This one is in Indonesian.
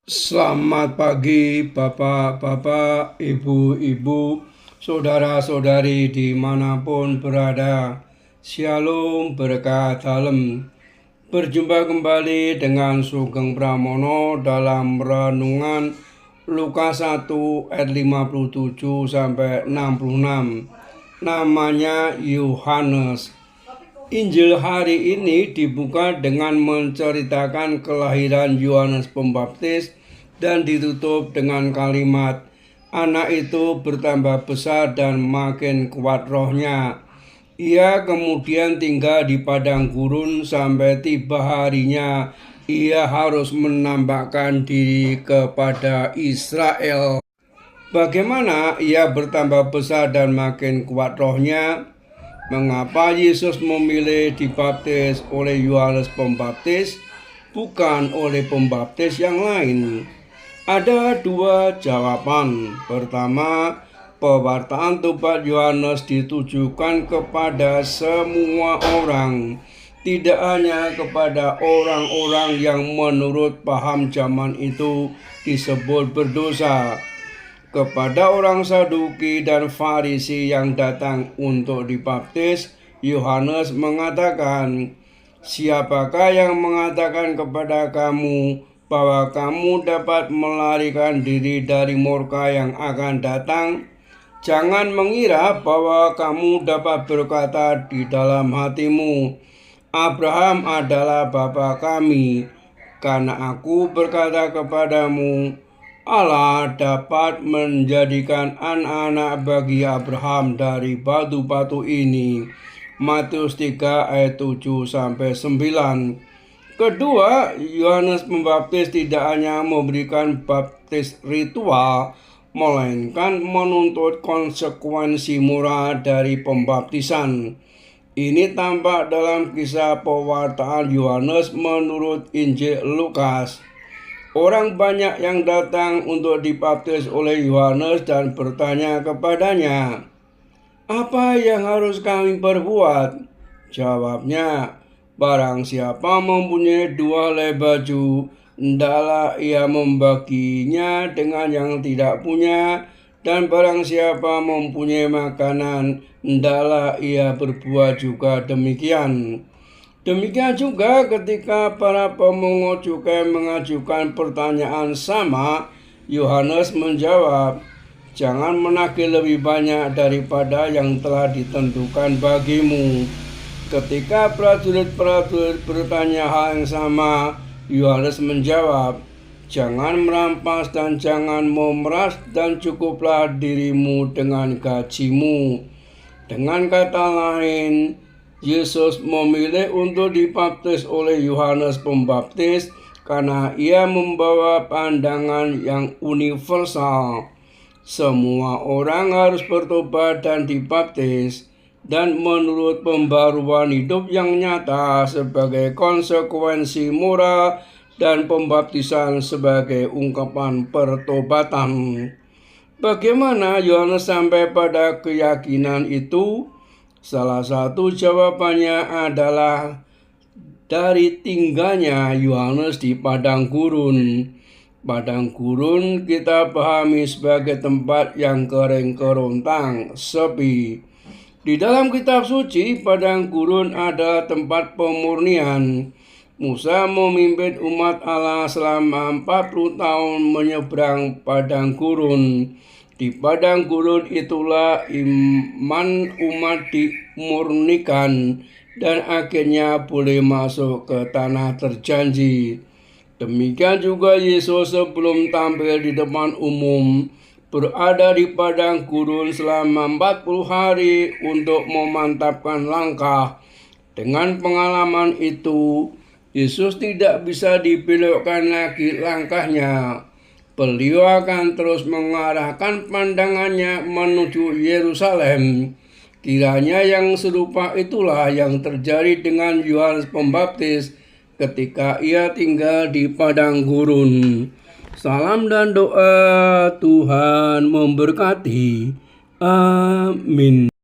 Selamat pagi Bapak-Bapak, Ibu-Ibu, Saudara-saudari dimanapun berada. Shalom berkat dalam. Berjumpa kembali dengan Sugeng Pramono dalam renungan Lukas 1 ayat 57 sampai 66. Namanya Yohanes. Injil hari ini dibuka dengan menceritakan kelahiran Yohanes Pembaptis dan ditutup dengan kalimat, "Anak itu bertambah besar dan makin kuat rohnya." Ia kemudian tinggal di padang gurun sampai tiba harinya ia harus menampakkan diri kepada Israel. Bagaimana ia bertambah besar dan makin kuat rohnya? Mengapa Yesus memilih dibaptis oleh Yohanes Pembaptis, bukan oleh pembaptis yang lain? Ada dua jawaban. Pertama, pewartaan tobat Yohanes ditujukan kepada semua orang, tidak hanya kepada orang-orang yang menurut paham zaman itu disebut berdosa. Kepada orang Saduki dan Farisi yang datang untuk dibaptis, Yohanes mengatakan, "Siapakah yang mengatakan kepada kamu bahwa kamu dapat melarikan diri dari murka yang akan datang? Jangan mengira bahwa kamu dapat berkata di dalam hatimu, 'Abraham adalah bapa kami,' karena aku berkata kepadamu, Allah dapat menjadikan anak-anak bagi Abraham dari batu-batu ini." Matius 3 ayat 7 sampai 9. Kedua, Yohanes Pembaptis tidak hanya memberikan baptis ritual, melainkan menuntut konsekuensi moral dari pembaptisan. Ini tampak dalam kisah pewartaan Yohanes menurut Injil Lukas. Orang banyak yang datang untuk dibaptis oleh Yohanes dan bertanya kepadanya, "Apa yang harus kami perbuat?" Jawabnya, "Barang siapa mempunyai 2 helai baju, hendaklah ia membaginya dengan yang tidak punya, dan barang siapa mempunyai makanan, hendaklah ia berbuat juga demikian." Demikian juga ketika para pemungut cukai mengajukan pertanyaan sama, Yohanes menjawab, "Jangan menagih lebih banyak daripada yang telah ditentukan bagimu." Ketika prajurit-prajurit bertanya hal yang sama, Yohanes menjawab, "Jangan merampas dan jangan memeras, dan cukuplah dirimu dengan gajimu." Dengan kata lain, Yesus memilih untuk dibaptis oleh Yohanes Pembaptis karena ia membawa pandangan yang universal. Semua orang harus bertobat dan dibaptis, dan menurut pembaruan hidup yang nyata sebagai konsekuensi moral dan pembaptisan sebagai ungkapan pertobatan. Bagaimana Yohanes sampai pada keyakinan itu? Salah satu jawabannya adalah dari tinggalnya Yohanes di padang gurun. Padang gurun kita pahami sebagai tempat yang kering kerontang, sepi. Di dalam kitab suci, padang gurun adalah tempat pemurnian. Musa memimpin umat Allah selama 40 tahun menyeberang padang gurun. Di padang gurun itulah iman umat dimurnikan dan akhirnya boleh masuk ke tanah terjanji. Demikian juga Yesus sebelum tampil di depan umum berada di padang gurun selama 40 hari untuk memantapkan langkah. Dengan pengalaman itu, Yesus tidak bisa dibelokkan lagi langkahnya. Beliau akan terus mengarahkan pandangannya menuju Yerusalem. Kiranya yang serupa itulah yang terjadi dengan Yohanes Pembaptis ketika ia tinggal di padang gurun. Salam dan doa, Tuhan memberkati. Amin.